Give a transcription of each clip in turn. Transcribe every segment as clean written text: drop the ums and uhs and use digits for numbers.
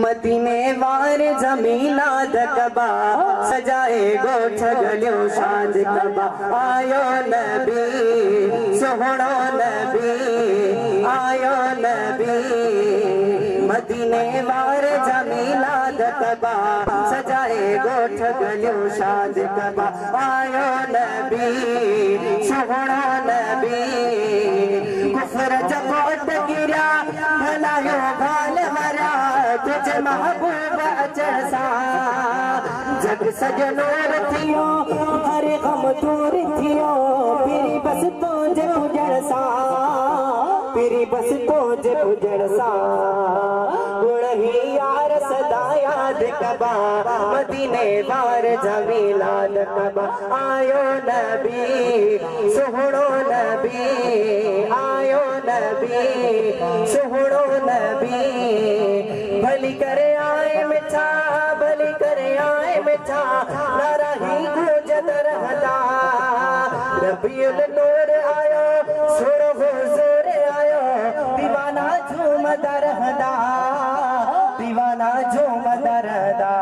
मदीने वार जमीला दकबा सजाए गोठ गलियो शाद कबा आयो नबी सोहणो नबी आयो नबी मदीने वार जमीला दकबा सजाए गोठ गलियो शाद कबा आयो नबी सोहणो नबी कुफर जबोट गिरा भलायो भाल मरा तुझे महबूब अचरसा जग सजनोर थियो हर गम दूर थियो फिरी बस तुझे पुजड़सा फिरी बस तुझे पुजड़सा गुणही यार सदा याद कबा मदीने वार जमीला कबा आयो नबी सोहणो नबी आयो नबी सोहणो नबी भली करे आए मिठा भली करे आए मिठा नारा ही गुजत रहदा रबीउल नूर आयो सुर हुजूर आयो दीवाना झूमदा रहदा दीवाना झूमदा रहदा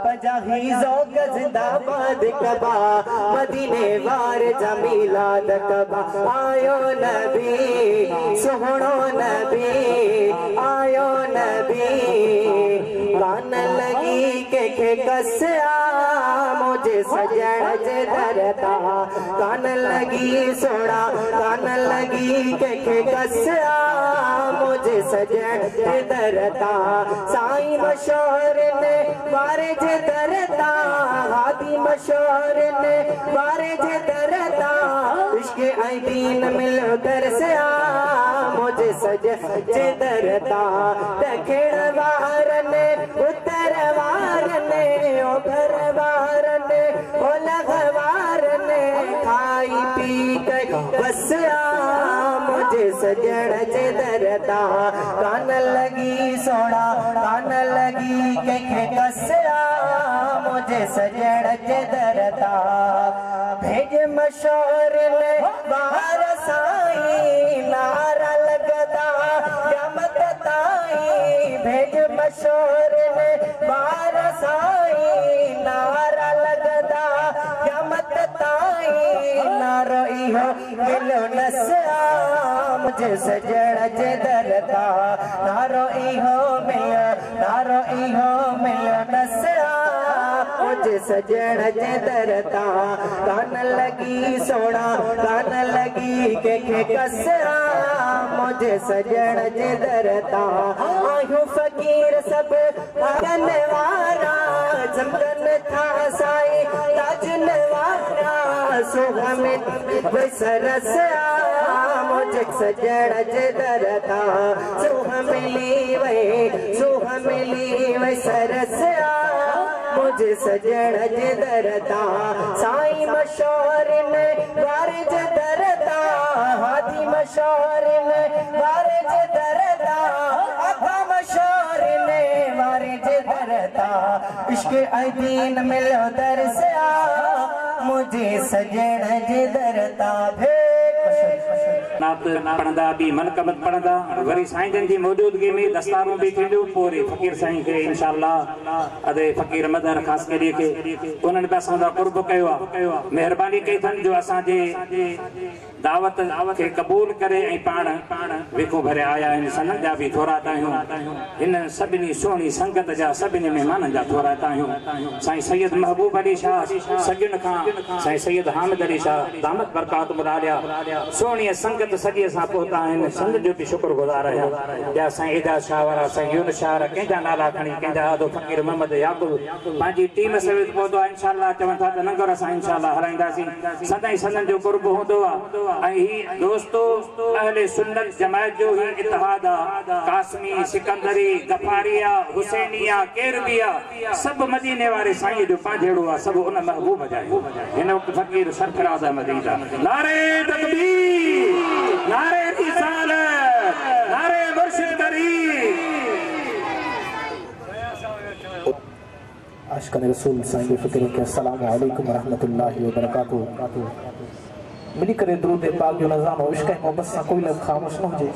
पजाही ज़ौक़ ज़िंदाबाद कबा मदीने वार जमीला कबा आयो नबी सोहणो नबी आयो नबी कान लगी के कसया मुझे सजण जे दरता कान लगी सोना कान लगी के कसया मुझे सजण जे दरता साईं मशहूर ने वारे जे दरता हादी मशहूर ने वारे जे दरता इश्क ऐं दीन मिलो दरसया मुझे सजण जे दरता दखिण वार ने उत्तर वार ने ओभर वार ने ओलह वार ने खाई पी कर बसया मुझे सजण जे दरता कान लगी सोना कान लगी के कसया मुझे सजण जे दरता भेज मशहूर ने बाहर साई नारा लगदा क़यामत ताई भेज मशहूर ने बाहर साई नारा लगदा क़यामत ताई नारो इहो मिलो नसया मुझे सजण जे दरता नारो इहो मिलो नसया मुझे सजण जे दरता कान लगी सोना कान लगी के कसया मुझे सजण जे दरता आयूं फकीर सब आगन वारा जमगन था साई ताजन वारा सुगम सरसया मुझे सजण जे दरता सुह मिली वे सरसया मुझे सजण जे दरता साईं मशहूर ने वार जे दरता हादी मशहूर ने वार जे दरता आका मशहूर ने वार जे दरता इश्क ऐं दीन मिलो दरसया मुझे सजण जे दरता नात पढ़ंदा भी मनकमत पढ़ंदा वरी साईं जन जी मौजूदगी में दस्तारों भी थींदियूं पोइ फकीर साईं के इंशाअल्लाह अदे फकीर मदर खास करी के उन्हनि पे असां दा कुर्ब कयो आहे महिरबानी कई थन जो असां जे दावत के कबूल करे ऐं पाण वेको भरे आया इन सनन जा भी थोरा तायूं इन सभिनी सोहणी संगत जा सभिनी मेहमाननि जा थोरा तायूं साईं सैयद महबूब अली शाह सगिन खां साईं सैयद हामिद अली शाह दामत बरकात मुरालिया सोहणी संगत सॼे सां पहुता आहिनि संत जो बि शुक्रगुज़ार आहियां ॿिया साईं एजाज शाह वारा साईं यूनुस शाह कंहिंजा नाला खणी कंहिंजा आदो फकीर मोहम्मद याकूब पंहिंजी टीम समेत पहुतो आहे इंशाअल्लाह चवनि था त लंगर असां इंशाअल्लाह हलाईंदासीं सदाईं सदन जो कुर्ब हूंदो आहे ऐं ही दोस्तो अहले सुन्नत जमायत जो ही इत्तेहाद आहे कासमी सिकंदरी गफारिया हुसैनिया केरबिया सभु मदीने वारे साईं जो पंहिंजो आहे सभु उन महबूब जा हिन वक़्तु फकीर सरफराज़ अहमद ईंदा नारे तकबीर नारे रिसालत नारे मुर्शिद करीम आशिक़ान रसूल साईं फ़कीर के अस्सलामु अलैकुम व रहमतुल्लाहि व बरकातुहू मिली करे दुरूद पाक जो नज़ानो इश्क़ मोहब्बत सां कोई लफ़्ज़ ख़ामोश न हुजे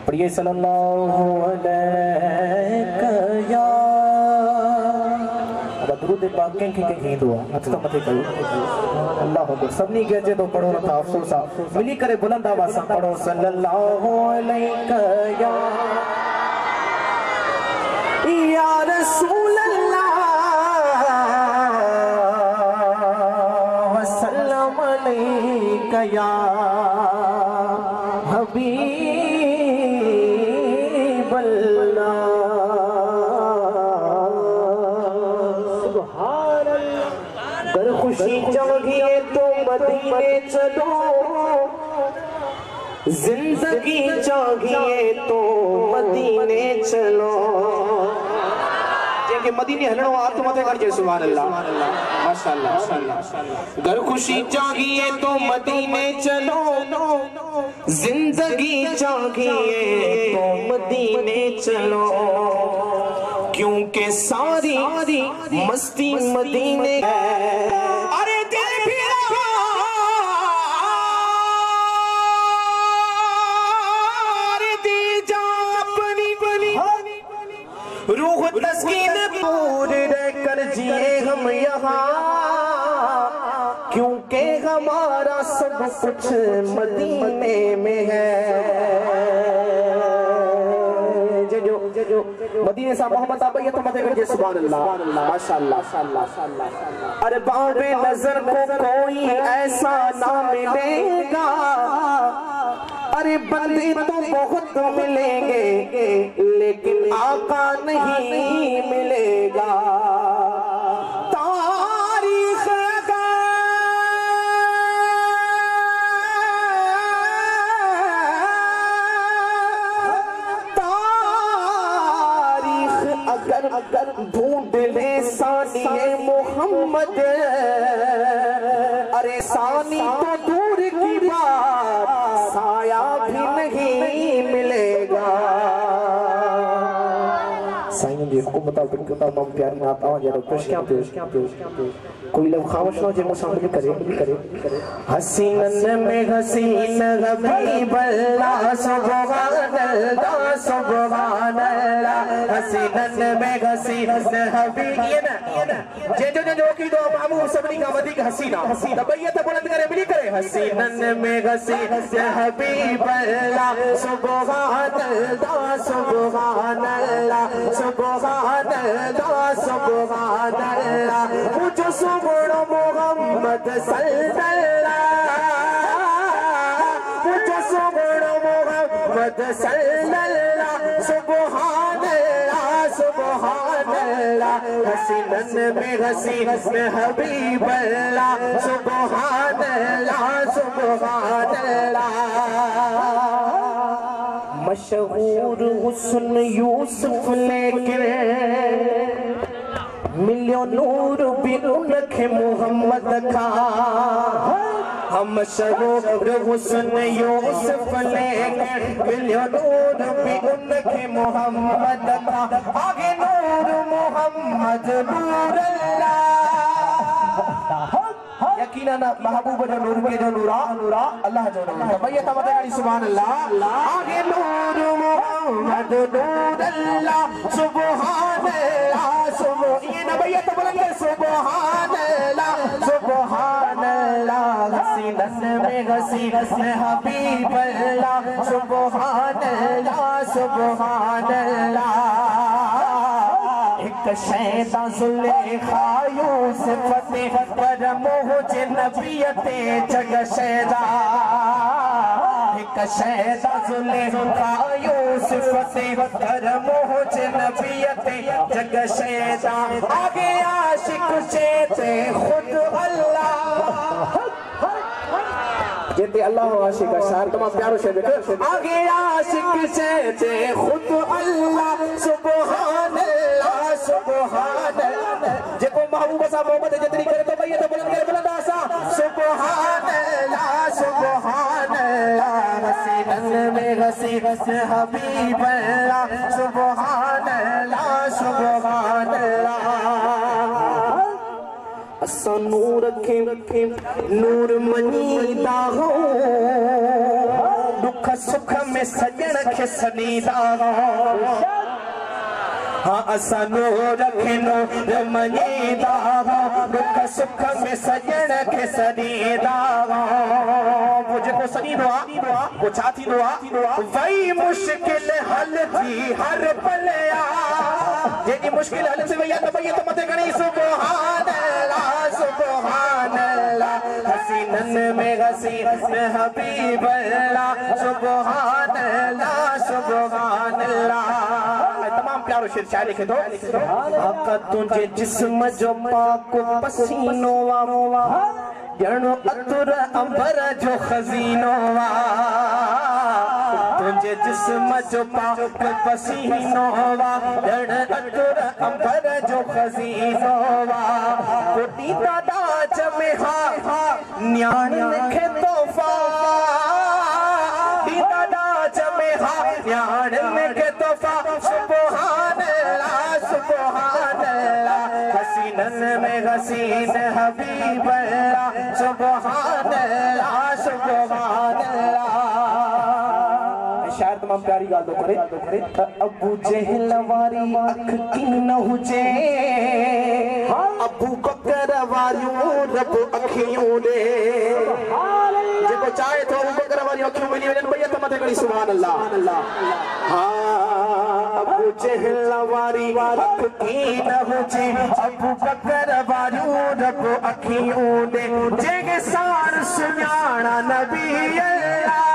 प्रिय सल्लल्लाहु अलैहि या अब दुरूद पाक के हिंदू हथ तो मथे कयो अल्लाह अकबर सबनी के जे तो पढ़ो था अफसोस मिली करे बुलंद आवाज से पढ़ो सल्लल्लाहु अलैहि या रसूल अल्लाह वसल्लम अलैका या हबीब अल्लाह सुभान अल्लाह। अगर खुशी चाहिए तो मदीने चलो, जिंदगी चाहिए तो मदीने चलो। के मदीने हलणो आ तो मथे करजे सुभान अल्लाह माशाअल्लाह माशाअल्लाह। घर खुशी चाहिए तो मदीने चलो, जिंदगी चाहिए तो मदीने चलो, क्योंकि सारी मस्ती मदीने है। अरे दिल रूह तस्कीन पूरे रहकर जिए हम यहाँ, क्योंकि हमारा सब कुछ मदीने में है। जो मदीने सा मोहम्मद आबैया तो मत कर सुभान अल्लाह माशाअल्लाह। अरे बाबे नजर को कोई ऐसा ना मिलेगा, अरे बंदे तो बहुत मिलेंगे लेकिन आका नहीं मिलेगा। तारीख अगर ढूंढ ले सानिए मोहम्मद, अरे सानी तो दूर की बात साया भी नहीं मिलेगा। साईं जी हुकूमत बिल्कुल मम प्यार में आता हूं जरा पेश क्या कोई लोग खामोश ना जे मुसाफिर करे। हसीनन में हसीन हबीब अल्लाह सुभान अल्लाह सुभान अल्लाह। हसीनन में हसीन हबीब ये ना जो की दो मामू सबनी का वधिक हसीना तबैयत बुलंद करे मिली करे। हसीनन में हसीन हबीब अल्लाह सुभान अल्लाह सुभान अल्लाह सुभान अल्लाह सुभान अल्लाह। मुझे सुबह मोहम्मद सल्लल्लाह, मुझे सुबह मोहम्मद सल्लल्लाह सुभान अल्लाह सुभान अल्लाह। हसीनन में हसीन हबीब अल्लाह सुभान अल्लाह सुभान अल्लाह। मशहूर हुस्न यूसुफ लेकिन मिलियो नूर भी उनके मोहम्मद का। हम मशहूर हुस्न यूसुफ लेकिन मिलियो नूर भी उनके मोहम्मद का। आगे नूर मोहम्मद नूर अल्लाह, यकीनन महबूब जो नूर के जो नूरा अल्लाह जो नूर तबैयत मदनी सुभान अल्लाह। आगे नूर मोहम्मद नूर अल्लाह सुभान अल्लाह ये नबैयत बुलंद सुभान अल्लाह सुभान अल्लाह। हसीनन में हसीन हबीब अल्लाह सुभान अल्लाह सुभान अल्लाह। एक शैदा जुलेखा यूसुफ ते पर मोहजे नबियते जग शैदा। एक शैदा जुलेखा यूसुफ ते पर मोहजे नबियते जग शैदा। आगे आशिक चेते खुद अल्लाह जेते अल्लाह आशिक शार तमाम प्यारो शेर देखो। आगे आशिक चेते खुद अल्लाह सुभान अल्लाह सुभान अल्लाह। जेको महबूब सा मोहब्बत जितनी करे तो भैया तो बुलंद करे बुलंद आसा सुभान अल्लाह सुभान अल्लाह। हसीनन में हसीन हबीब अल्लाह सुभान अल्लाह सुभान अल्लाह। असा नूर रखे नूर मनी दाहो दुख सुख में सजण खे सॾींदा हाँ असानो रखनो रमनीदा दुख सुख में सजण के सदीदा मुझे को सदीदो वो छाती दो वही मुश्किल हल थी हर पलया जेदी मुश्किल हल से भैया तो मते गणी सुभान अल्लाह हसीनन में हसीन हबीब अल्लाह सुभान अल्लाह तमाम प्यारो शेर शायर लिखे दो आका तुझे जिस्म जो पाक पसीनो वा जणो अतुर अंबर जो खजीनो वा तुझे जिस्म जो पाक पसीनो वा जण अतुर अंबर जो खजीनो वा कोटी दादा जमे हा न्याण लिखे तोहफा दादा जमे हा न्याण लिखे तोहफा हसीनन में हसीन हबीब अल्लाह सुभान अल्लाह शायर तमाम प्यारी गाल दो करे अबू जहल वारी अख की न हुजे अबू बकर वारियूं रब अखियूं दे जेको चाहे तो अबू बकर वारी अखियूं मिली वञनि भैया त मथे खणी सुभान अल्लाह हाँ अबू जहल वारी अख की न हुजे अबू बकर वारियूं रब अखियूं दे जेके सार सुञाणा नबी अल्लाह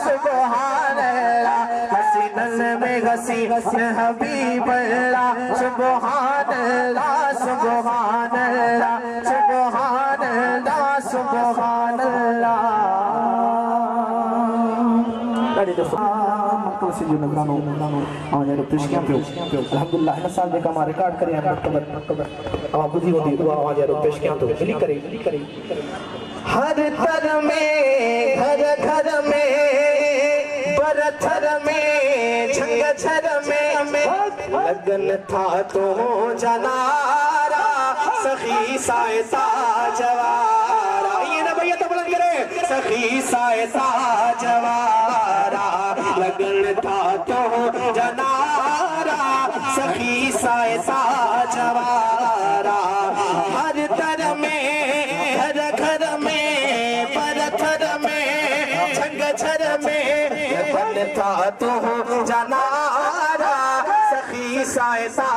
सुभान अल्लाह हसीनन में हसीन हबीब अल्लाह सुभान अल्लाह सुभान अल्लाह सुभान अल्लाह सुभान अल्लाह से जो नगरानो और यार पेशकियां पे अल्हम्दुलिल्लाह हिन साल जेका मां रिकॉर्ड करे मकतब आवाज बुधी होती दुआ आवाज यार पेशकियां तो मिली करे हर तर में घर में बरथर में झंगझर में लगन था तो जनारा सखी सायता जवारा ये ना भैया तो बुलंद करे सखी सायता जवारा लगन था तो जनारा सखी सायता जवारा हर तर में हर घर में बरथर में झंगझर में लगन था तो जनारा सखी सायता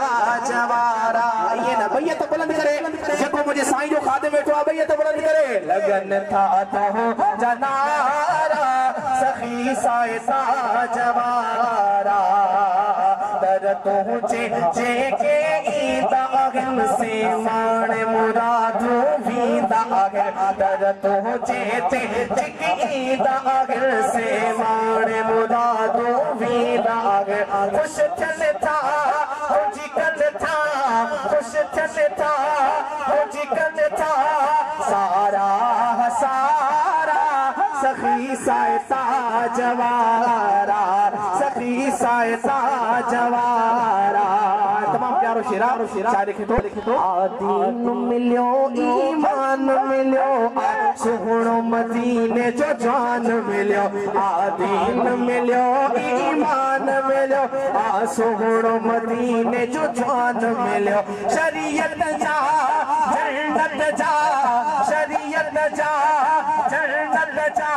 जवारा ये ना भैया तो बुलंद करे जब मुझे साईं जो खाते बैठो आ भैया तो बुलंद करे लगन था तो जनारा सखी सायता जवारा दर तुझे जेके ईदागन से मान मुरादू वीदागन दर तुझे जेके ईदागन से मान मुरादू वीदागन खुश चल था खुशी कल था खुश चल था खुशी कल था सारा सारा सखी सायता जवारा सखी सायता जवारा तमाम प्यारो शेरा शायर लिखे तो आदीन मिलियो ईमान मिलियो सुहणो मदीने जो जान मिलियो आदीन मिलियो ईमान मिलियो सुहणो मदीने जो जान मिलियो शरीयत जा जन्नत जा शरीयत जा जन्नत जा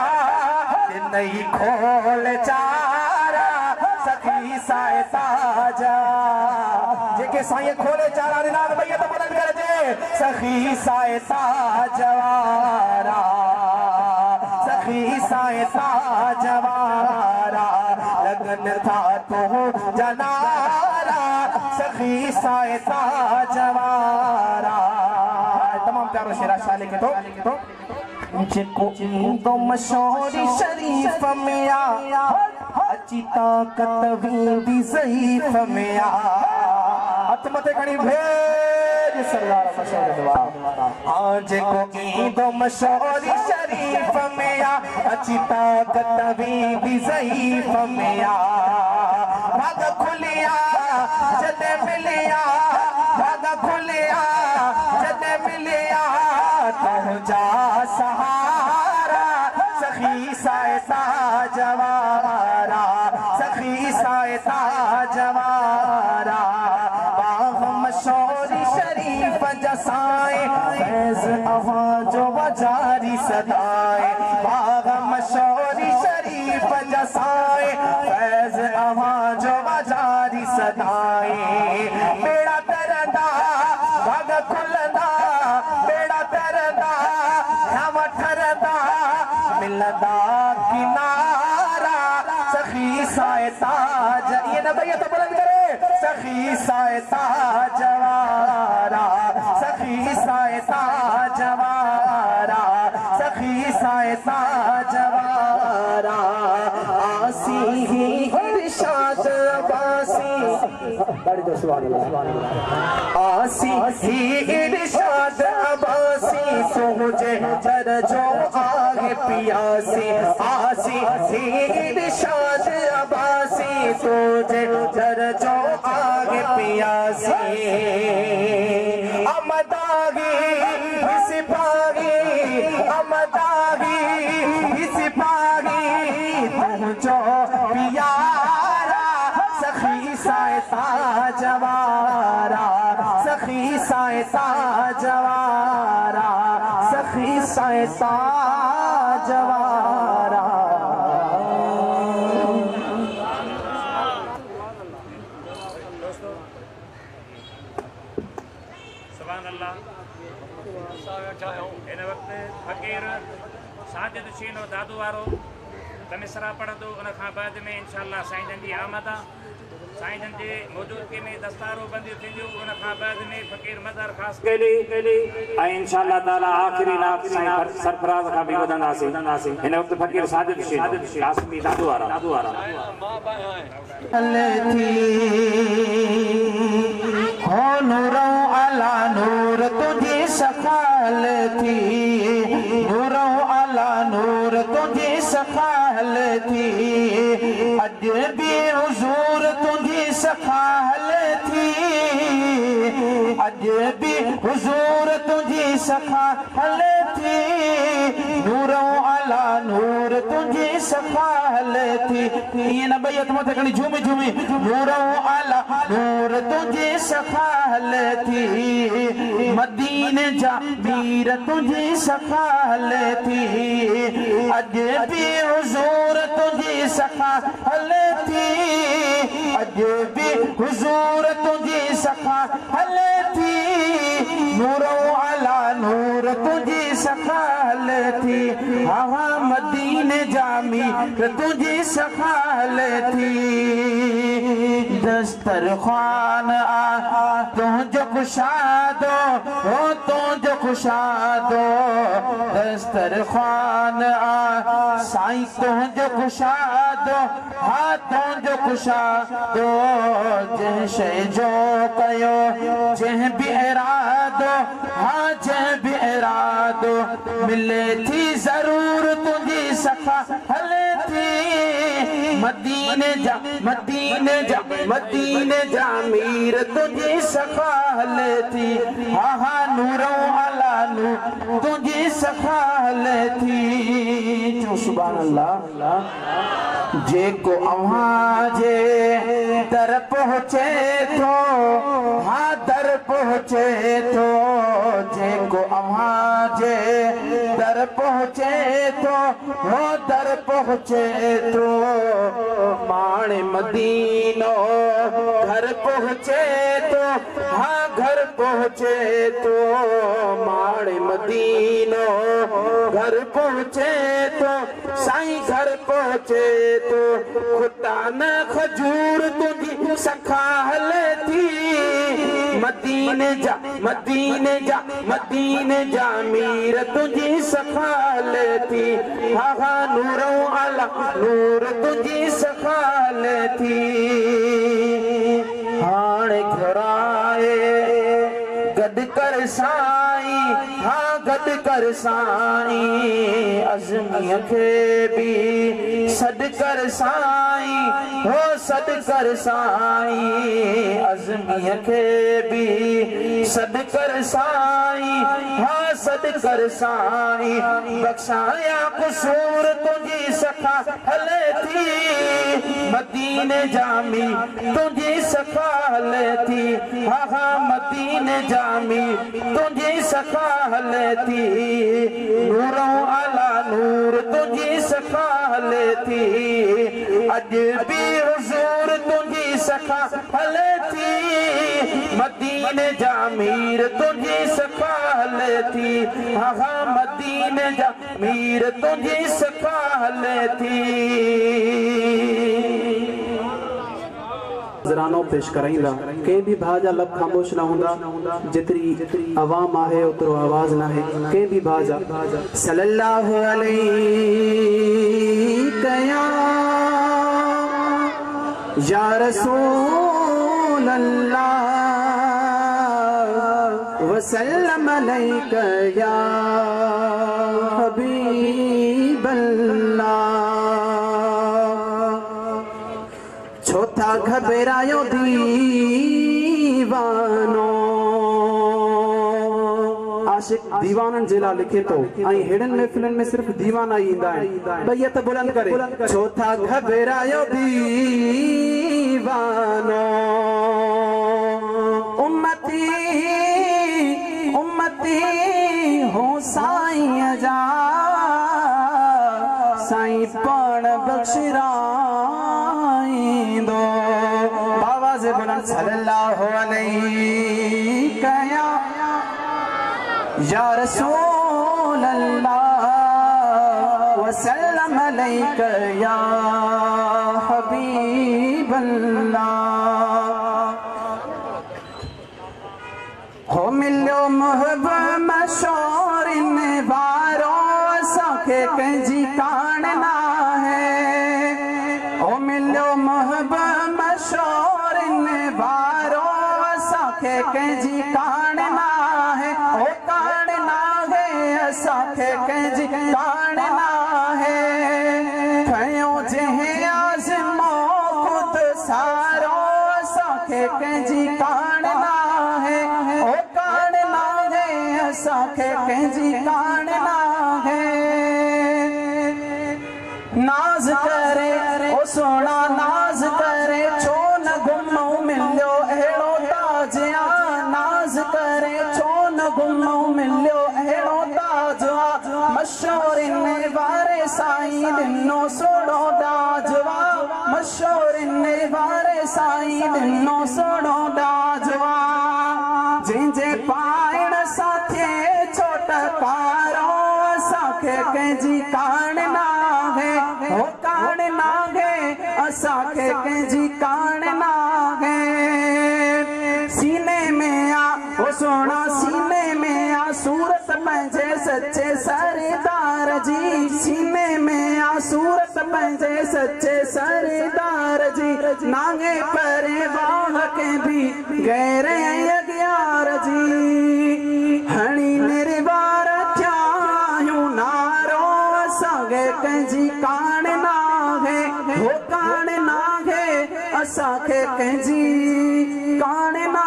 नहीं खोल चारा सखी सायता जा जेके साईं खोले चारा नाम भैया तो मदद कर दे सखी सायता जवारा सखी सायता जवारा लगन था तो जनारा सखी सायता जवारा तमाम प्यारो शेरा शाह लिखे तो जेको ईंदो मशहूरी शरीफ में आ अची ताकत वींदी ज़ईफ में आ हथ मथे खणी भेज सरदार मशहूर दुआ आ जेको ईंदो मशहूरी शरीफ में आ अची ताकत वींदी ज़ईफ में आ भाग खुलिया जदे मिलिया भाग खुलिया जदे मिलिया तुझा सहारा जवारा सखी सायता जवारा बाग मशोरी शरीफ जसाए फैज आवाज वजारी सदाए बाग मशोरी शरीफ जसाए फैज आवाज वजारी सदाए बेड़ा तरदा भाग खुलदा बेड़ा तरदा नव ठरदा मिलदा किनारा सखी सायता ये नबैयत बुलंद करे सखी सायता जवारा सखी सायता जवारा सखी सायता जवारा आसी ही इरशाद अब्बासी बड़ी तो सुभान अल्लाह आसी ही इरशाद अब्बासी तुझे दरजो आगे पियासी आसी ही इरशाद अब्बासी तुझे दरजो आगे पियासी अमदागी सिपाही अमदागी सिपाही तुझो पियारा सखी सायता जवारा सखी सायता जवारा सखी सायता जवारा सुभान अल्लाह इन वक्त फकीर साजिद शीनो दादू वारो तमिसरा पढ़ंदो उन खां बाद में इंशाअल्लाह साईं जन जी आमद आहे साईं जन जे मौजूदगी में दस्तारो बंदियूं थींदियूं उन खां बाद में फकीर मदर ख़ासि कली ऐं इंशाअल्लाह ताला आख़िरी नात साईं सरफराज़ खां बि ॿुधंदासीं हिन वक़्तु फकीर साजिद शीनो कासमी दादू वारा हो नूरो अला नूर तुझी सखाल थी नूरो अला नूर तुझी सखाल थी अज भी हुजूर तुझी सखाल थी अज भी हुजूर तुझी सखाल थी नूरो अला नूर तुझी सखाल थी ये न बैत मत कणी झूमी झूमी नूरो अला नूर तुझी सखाल थी मदीने जा मीर तुझी सखाल थी अज भी हुजूर तुझी सखाल थी अज भी हुजूर तुझी सखाल थी नूरो अला नूर तुझी सखाल थी हाँ मदीने जामी तुझी सखाल थी दस्तरखान आ तुझो कुशादो हो तुझो कुशादो दस्तरखान आ साईं तुझो कुशादो हाँ तुझो कुशादो जंहिं शइ जो कयो जंहिं बि इरादो हाँ जंहिं बि इरादो मिले थी ज़रूर तुझी सखा हले थी मदीने जा मीर तुझी सखाल थी हाँ हाँ नूरो अला नूर तुझी सखाल थी जो सुभान अल्लाह जेको अव्हां जे दर पहुचे थो हाँ दर पहुचे थो जेको अव्हां जे दर पहुचे थो हो दर पहुचे थो माणे मदीनो घर पहुचे तो हाँ घर पहुचे तो माणे मदीनो घर पहुचे तो साईं घर पहुचे तो खुदा न खजूर तुझी सखाल थी मदीने जा मीर तुझी सखाल थी हाँ हाँ नूरो अला नूर तुझी सखाल थी हाणे घराए गड कर साईं हाँ गड कर साईं अज़मीअ खे बि सद कर साईं हो सद कर साईं अज़मीअ खे भी सद कर साईं हाँ सद कर साईं बख्शाया कुसूर तुझी सखा हले थी मदीने जामी तुझी सखा हले थी हाँ हाँ मदीने जामी तुझी सखा हले थी नूरों आला नूर तुझी सखा हले थी अज भी हुजूर तुझी सखा हले थी मदीने जामीर तुझी सखा हले थी हाँ हाँ मदीने जामीर तुझी सखा हले थी नज़रानो पेश कराईंदा के भी भाउ जा लब ख़ामोश न हूंदा जेतिरी आवाम आहे ओतिरो आवाज़ न आहे के भी भाउ जा सल्लल्लाहु अलैका या रसूल अल्लाह वसल्लम अलैका या हबीब अल्लाह छोथा घबरायो दीवानो आशिक दीवानन जिला लिखे तो आई हेडन महफिलन में सिर्फ दीवाना ही इंदा है भैया तो बुलंद करे छोथा घबरायो दीवानो उम्मती उम्मती हो साईं जा साईं पण बख्शराईंदो बाबा से बुलंद सल्लल्लाहु अलैका या रसूल अल्लाह वसल्लम अलैका या हबीब अल्लाह हो मिलो महबूब मशहूर ने बारो सखे कंजी कान ना है हो मिलो महबूब मशहूर ने बारो सखे कंजी कान ना है हो कान ना है सखे कंजी कान ना है खयो जहे आज़मो खुद सारो सखे कंजी कान ना है ओ कान ना है सखे कंजी कान ना है नाज करे ओ सोना नाज करे छो न गुमो मिलो अहिड़ो ताजिया नाज करे छो न गुमो मिलो अहिड़ो ताजवा मशहूर ने वारे साईं दिनो सोड़ो दाजवा मशहूर ने वारे साईं दिनो सोड़ो दाजवा जिंजे पाइण साथे छोट पारो साखे कंजी कान ना है हो कान ना है असाखे कंजी कान ना है सीने में आ वो सोना सीने में आ सूरत पंहिंजे सच्चे सरदार जी सीने में आ सूरत पंहिंजे सच्चे सरदार जी नांगे परे बाह के भी गैर अगियार जी हणी निर्वार थियायूं नारो असांखे कंहिंजी कान ना है हो कान ना है असांखे कंहिंजी कान ना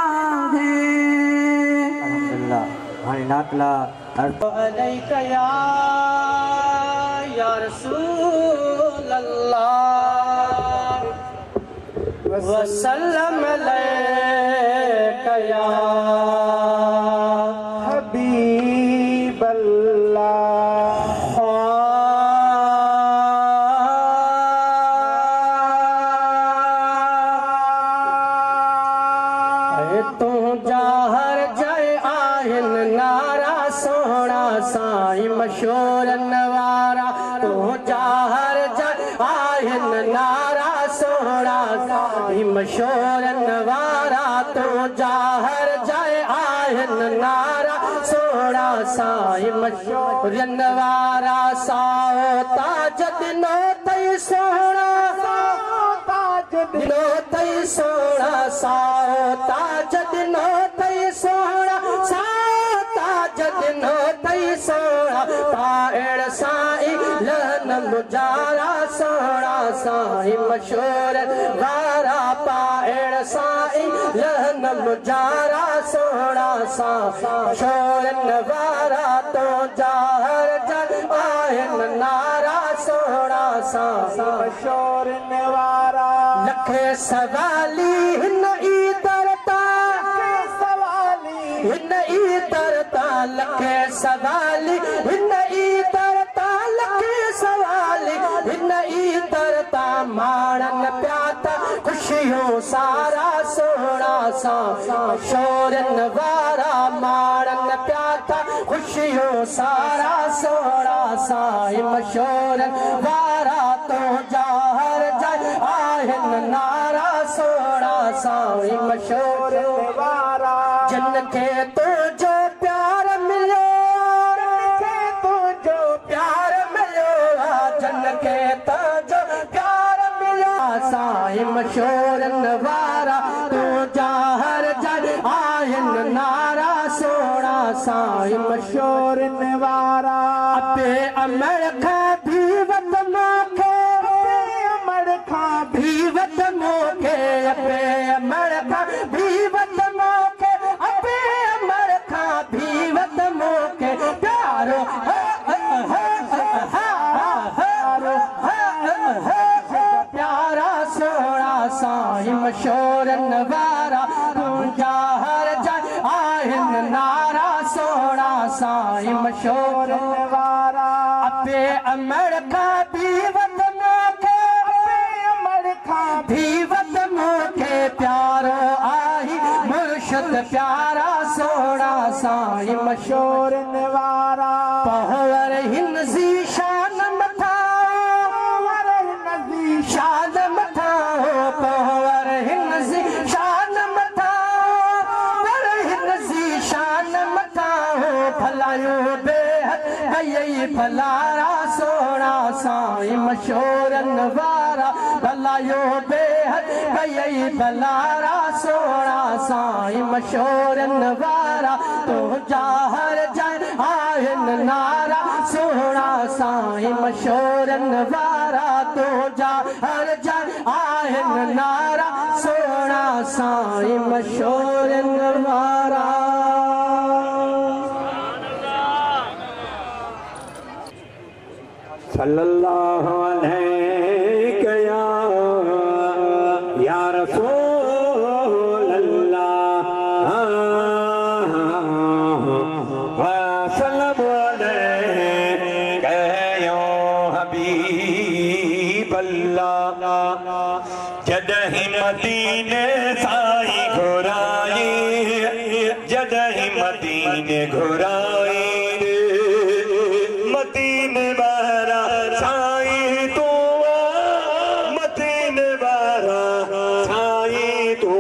है हाणे नातला अलैका या रसूल अल्लाह वसल्लम अलैका या हबीब अल्लाह तू जाहर जय आहिन नारा सोना साईं मशहूर नवारा तू जाहर जय आहिन नारा सोना साईं मशहूर नवारा तू जाहर जय आहिन नारा सोना साईं मशहूर नवारा साओ ताज दिनो तई सोना दिनो तई सोना साओ ताज दिनो तई सोना साओ ताज दिनो तई सोना पाएड़ साईं लन मुजारा सोना साईं मशहूर वारा पाइण साईं लहन मुजारा सोना सा मशहूर वारा तो जाहर जन आहिन नारा सोना सा मशहूर वारा लखे सवाली हिन ई तरता हिन ई तरता लखे सवाली हिन ई तरता लखे सवाली हिन ई तरता माणन प्याता खुशियों सारा सोना सा शोरन वारा माणन प्याता खुशियों सारा सोना सा मशोरन वारा तो जाहर जन आहिन नारा सोना सा मशोर वारा जन के तो जो प्यार मिलो तो जो प्यार मिलो जन के तो जो प्यार मिलो साईं मशोरन वारा तो जाहर जन आहिन नारा सोना साईं मशोरन वारा अपे अमर खा भीवत मोखे अमर खा भीवत मोखे अपे अमर खा भीवत मोखे अपे अमर खा भीवत मोखे प्यारो प्यारा सोना साईं मशोरन वारा तू जाहर जन आहिन नारा सोना साईं मशोरन वारा अपे अमर खा भीवत मोखे अमर खा भीवत मोखे प्यारो आई मुर्शिद प्यारा सोना साईं मशोरन वारा पहवर हिन जी शान मथा शान मथा पहवर हिन जी शान मथा पर हिन जी शान मथा भलायो बेहद गई भलारा सोना साईं मशोरन वारा भलायो बेहद गई भलारा सोना साईं मशोरन वारा तो जाहर जन आहिन नारा सोना साईं मशोरन वारा तो जाहर जन आहिन नारा सोना साईं मशोरन वारा सल्लल्लाहु अलैहि या रसूल अल्लाह व सल्लल्लाहु अलैहि या हबीब अल्लाह जदहि मदीने साईं घुराई जदहि मदीने घुराई मदीने वारा साईं तू मदीने वारा साईं तू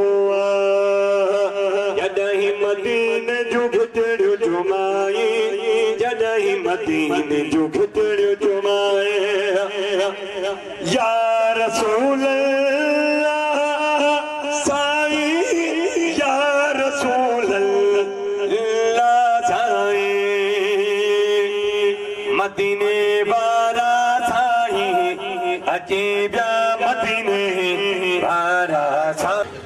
जदहि मदीने जो घितड़ियो जुमाई जदहि मदीने जो घितड़ियो जुमाए या रसूल अल्लाह साईं या रसूल अल्लाह साईं मदीने वारा साईं अचे ब्या मदीने वारा साईं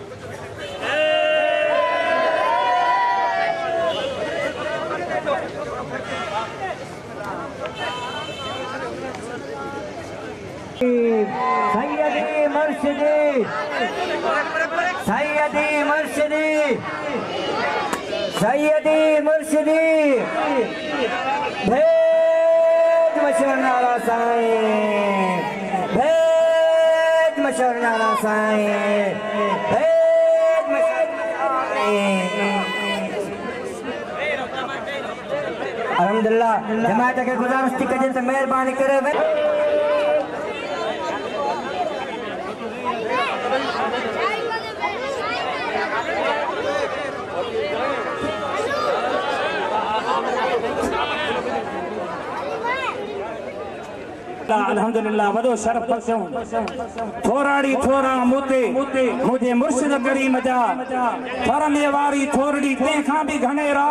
सैयदी मुर्शिदी सैयदी मुर्शिदी सैयदी मुर्शिदी भेद मशहूर नारा साईं भेद मशहूर नारा साईं भेद मशहूर अल्हम्दुलिल्लाह जमात के गुजारिश थी कजन से मेहरबानी करे अल्हम्दुलिल्लाह वॾो शरफ़ बख़्शियो थोराड़ी थोरा मूते मुझे मुर्शिद करीम जा फरमे वारी थोरड़ी तंहिंखां बि घणेरा